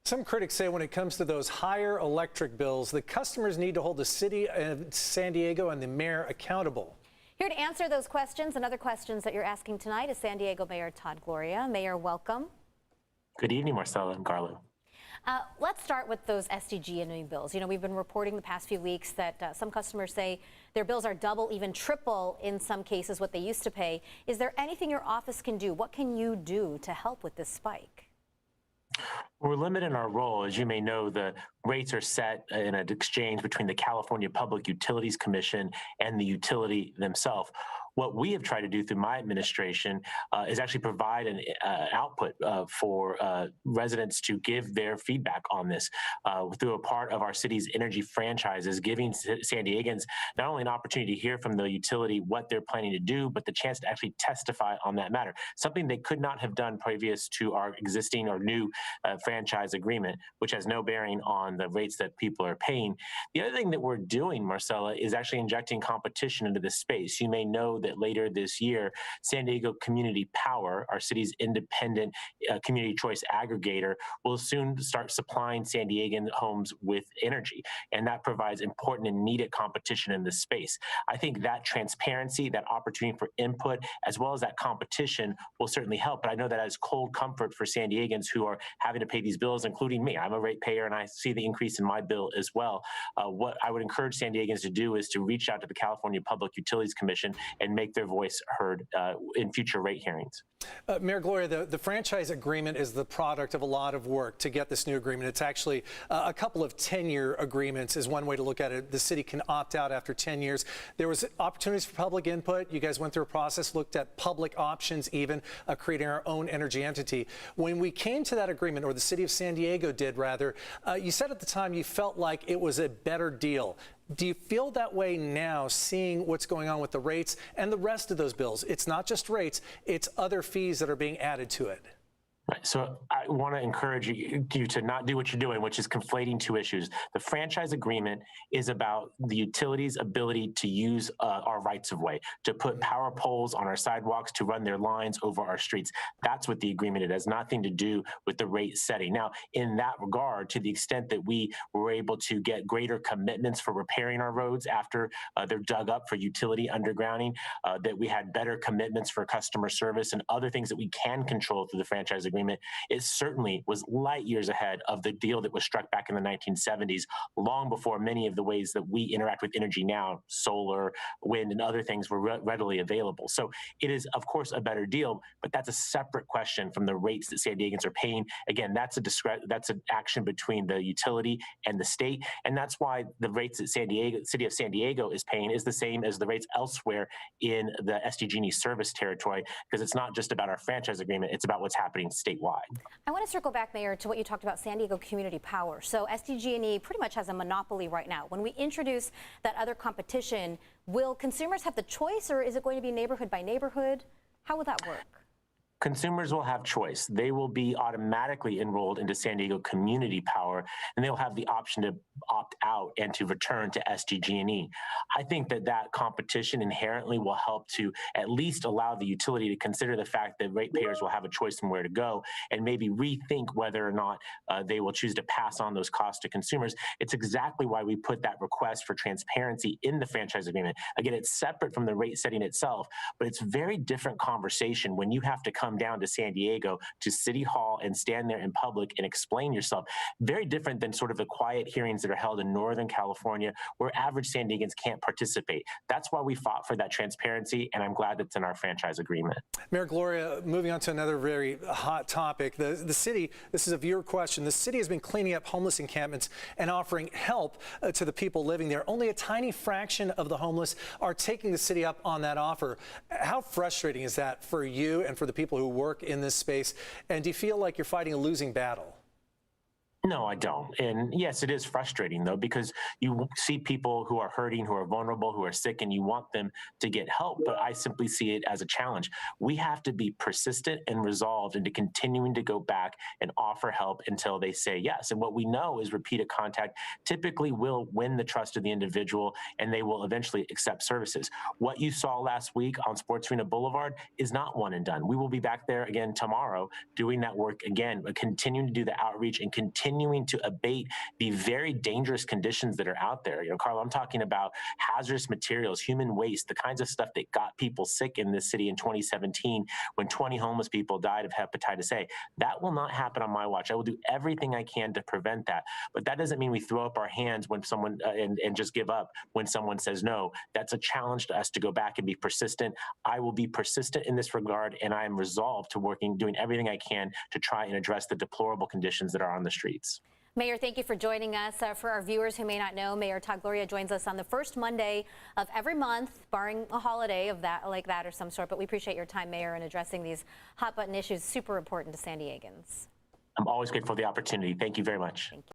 Some critics say when it comes to those higher electric bills, the customers need to hold the city of San Diego and the mayor accountable. Here to answer those questions and other questions that you're asking tonight is San Diego Mayor Todd Gloria. Mayor, welcome. Good evening, Marcella and Carlo. Let's start with those SDG Ending Bills. You know, we've been reporting the past few weeks that some customers say their bills are double, even triple in some cases what they used to pay. Is there anything your office can do? What can you do to help with this spike? We're limited in our role. As you may know, the rates are set in an exchange between the California Public Utilities Commission and the utility themselves. What we have tried to do through my administration is actually provide an output for residents to give their feedback on this through a part of our city's energy franchises, giving San Diegans not only an opportunity to hear from the utility what they're planning to do, but the chance to actually testify on that matter, something they could not have done previous to our existing or new franchise agreement, which has no bearing on the rates that people are paying. The other thing that we're doing, Marcella, is actually injecting competition into this space. You may know that later this year, San Diego Community Power, our city's independent community choice aggregator, will soon start supplying San Diegan homes with energy. And that provides important and needed competition in this space. I think that transparency, that opportunity for input, as well as that competition will certainly help. But I know that as cold comfort for San Diegans who are having to pay these bills, including me. I'm a ratepayer and I see the increase in my bill as well. What I would encourage San Diegans to do is to reach out to the California Public Utilities Commission and make their voice heard in future rate hearings. Mayor Gloria, the franchise agreement is the product of a lot of work to get this new agreement. It's actually a couple of 10-year agreements is one way to look at it. The city can opt out after 10 years. There was opportunities for public input. You guys went through a process, looked at public options even, creating our own energy entity. When we came to that agreement, or the city of San Diego did rather, you said at the time you felt like it was a better deal. Do you feel that way now, seeing what's going on with the rates and the rest of those bills? It's not just rates, it's other fees that are being added to it. Right. So I want to encourage you to not do what you're doing, which is conflating two issues. The franchise agreement is about the utility's ability to use our rights of way, to put power poles on our sidewalks, to run their lines over our streets. That's what the agreement is. It has nothing to do with the rate setting. Now, in that regard, to the extent that we were able to get greater commitments for repairing our roads after they're dug up for utility undergrounding, that we had better commitments for customer service and other things that we can control through the franchise agreement, it certainly was light years ahead of the deal that was struck back in the 1970s, long before many of the ways that we interact with energy now, solar, wind, and other things were readily available. So it is, of course, a better deal, but that's a separate question from the rates that San Diegans are paying. Again, that's an action between the utility and the state, and that's why the rates that City of San Diego is paying is the same as the rates elsewhere in the SDG service territory, because it's not just about our franchise agreement, it's about what's happening statewide. I want to circle back, Mayor, to what you talked about San Diego Community Power. So SDG&E pretty much has a monopoly right now. When we introduce that other competition, will consumers have the choice, or is it going to be neighborhood by neighborhood? How will that work? Consumers will have choice. They will be automatically enrolled into San Diego Community Power, and they'll have the option to opt out and to return to SDG&E. I think that competition inherently will help to at least allow the utility to consider the fact that ratepayers will have a choice in where to go and maybe rethink whether or not they will choose to pass on those costs to consumers. It's exactly why we put that request for transparency in the franchise agreement. Again, it's separate from the rate setting itself, but it's a very different conversation when you have to come down to San Diego, to City Hall, and stand there in public and explain yourself. Very different than sort of the quiet hearings that are held in Northern California, where average San Diegans can't participate. That's why we fought for that transparency, and I'm glad that's in our franchise agreement. Mayor Gloria, moving on to another very hot topic. The city, this is a viewer question, the city has been cleaning up homeless encampments and offering help to the people living there. Only a tiny fraction of the homeless are taking the city up on that offer. How frustrating is that for you and for the people who work in this space? And do you feel like you're fighting a losing battle? No, I don't. And yes, it is frustrating, though, because you see people who are hurting, who are vulnerable, who are sick, and you want them to get help. But I simply see it as a challenge. We have to be persistent and resolved into continuing to go back and offer help until they say yes. And what we know is repeated contact typically will win the trust of the individual, and they will eventually accept services. What you saw last week on Sports Arena Boulevard is not one and done. We will be back there again tomorrow doing that work again, continuing to do the outreach and continue continuing to abate the very dangerous conditions that are out there. Carl, I'm talking about hazardous materials, human waste, the kinds of stuff that got people sick in this city in 2017 when 20 homeless people died of hepatitis A. That will not happen on my watch. I will do everything I can to prevent that. But that doesn't mean we throw up our hands when someone and just give up when someone says no. That's a challenge to us to go back and be persistent. I will be persistent in this regard, and I am resolved to doing everything I can to try and address the deplorable conditions that are on the streets. Mayor, thank you for joining us. For our viewers who may not know, Mayor Todd Gloria joins us on the first Monday of every month, barring a holiday of that like that or some sort. But we appreciate your time, Mayor, in addressing these hot button issues, super important to San Diegans. I'm always grateful for the opportunity. Thank you very much. Thank you.